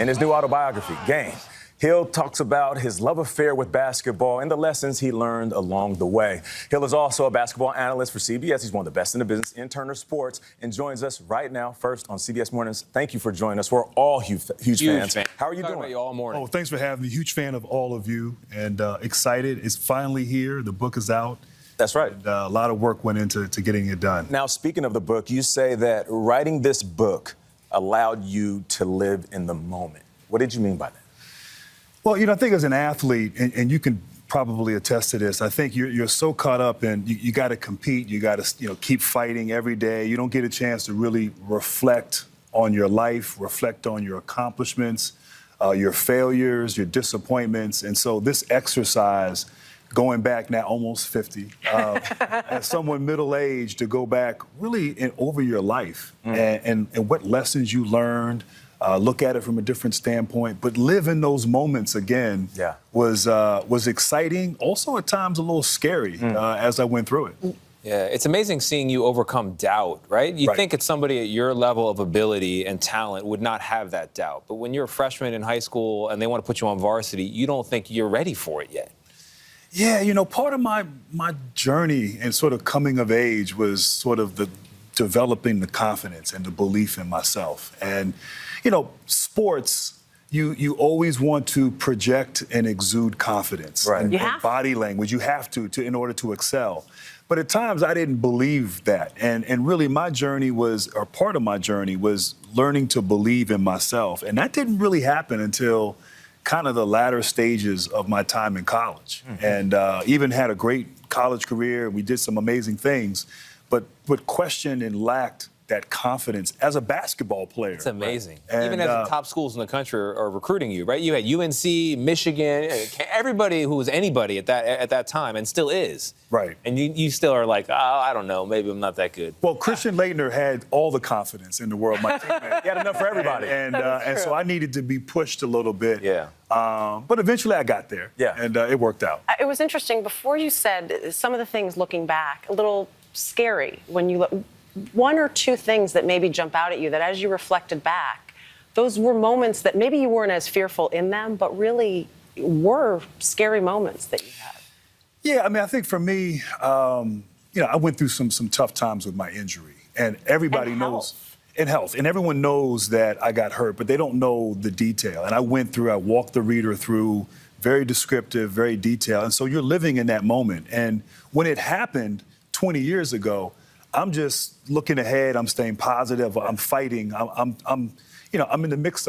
In his new autobiography, Game, Hill talks about his love affair with basketball and the lessons he learned along the way. Hill is also a basketball analyst for CBS. He's one of the best in the business in Turner Sports and joins us right now, first on CBS Mornings. Thank you for joining us. We're all huge fans. How are you doing? About you all morning. Oh, thanks for having me. Huge fan of all of you and excited. It's finally here. The book is out. That's right. And, a lot of work went into getting it done. Now, speaking of the book, you say that writing this book allowed you to live in the moment. What did you mean by that? Well, I think as an athlete, and you can probably attest to this, I think you're so caught up in you got to compete, you got to keep fighting every day. You don't get a chance to really reflect on your life, reflect on your accomplishments, your failures, your disappointments. And so this exercise, going back now almost 50, as someone middle-aged, to go back really over your life and what lessons you learned, look at it from a different standpoint, but live in those moments again was exciting, also at times a little scary as I went through it. Yeah, it's amazing seeing you overcome doubt, right? You think it's somebody at your level of ability and talent would not have that doubt. But when you're a freshman in high school and they want to put you on varsity, you don't think you're ready for it yet. Yeah, part of my journey and sort of coming of age was sort of the developing the confidence and the belief in myself. And, sports, you always want to project and exude confidence. Right. And body language, you have to in order to excel. But at times I didn't believe that. And really my journey part of my journey was learning to believe in myself. And that didn't really happen until kind of the latter stages of my time in college. And even had a great college career. We did some amazing things, but questioned and lacked that confidence as a basketball player. It's amazing. Right? Even as the top schools in the country are recruiting you, right? You had UNC, Michigan, everybody who was anybody at that time and still is. Right. And you still are like, oh, I don't know, maybe I'm not that good. Well, Christian Laettner had all the confidence in the world. My teammate. He had enough for everybody. And so I needed to be pushed a little bit. Yeah. But eventually I got there. Yeah. And it worked out. It was interesting. Before you said some of the things looking back, a little scary when you look. One or two things that maybe jump out at you that as you reflected back, those were moments that maybe you weren't as fearful in them, but really were scary moments that you had. Yeah, I mean, I think for me, I went through some tough times with my injury, and everybody knows in health, and everyone knows that I got hurt, but they don't know the detail. And I walked the reader through, very descriptive, very detailed, and so you're living in that moment. And when it happened 20 years ago, I'm just looking ahead. I'm staying positive. I'm fighting. I'm in the midst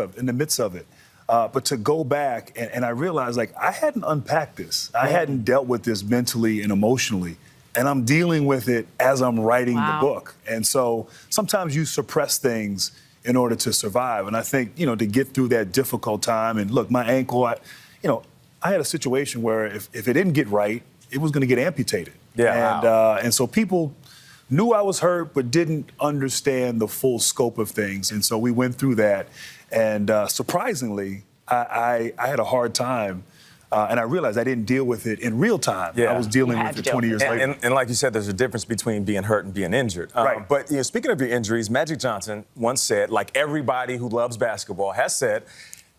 of it. But to go back and I realized I hadn't unpacked this. I hadn't dealt with this mentally and emotionally, and I'm dealing with it as I'm writing the book. And so sometimes you suppress things in order to survive. And I think to get through that difficult time. And look, my ankle. I had a situation where if it didn't get right, it was going to get amputated. Yeah. And so people knew I was hurt, but didn't understand the full scope of things. And so we went through that. And surprisingly, I had a hard time. And I realized I didn't deal with it in real time. Yeah. I was dealing with it 20 years later. And like you said, there's a difference between being hurt and being injured. Right. But speaking of your injuries, Magic Johnson once said, like everybody who loves basketball has said,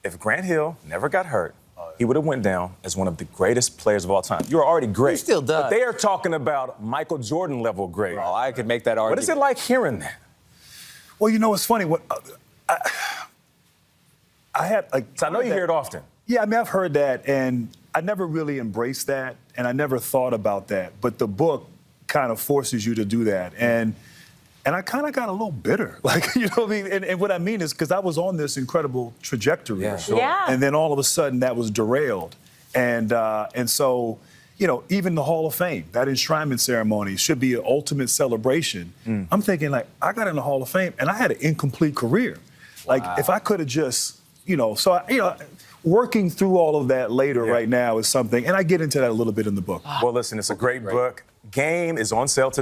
if Grant Hill never got hurt, he would have went down as one of the greatest players of all time. You are already great. He still does. But they are talking about Michael Jordan level great. Oh, I could make that argument. What is it like hearing that? Well, it's funny. I know you hear it often. Yeah, I mean, I've heard that, and I never really embraced that, and I never thought about that. But the book kind of forces you to do that, and I kind of got a little bitter, you know what I mean? And what I mean is because I was on this incredible trajectory, and then all of a sudden that was derailed, and so even the Hall of Fame, that enshrinement ceremony should be an ultimate celebration. I'm thinking I got in the Hall of Fame and I had an incomplete career. If I could have just, working through all of that later right now is something, and I get into that a little bit in the book. Well, listen, it's a great book. Game is on sale today.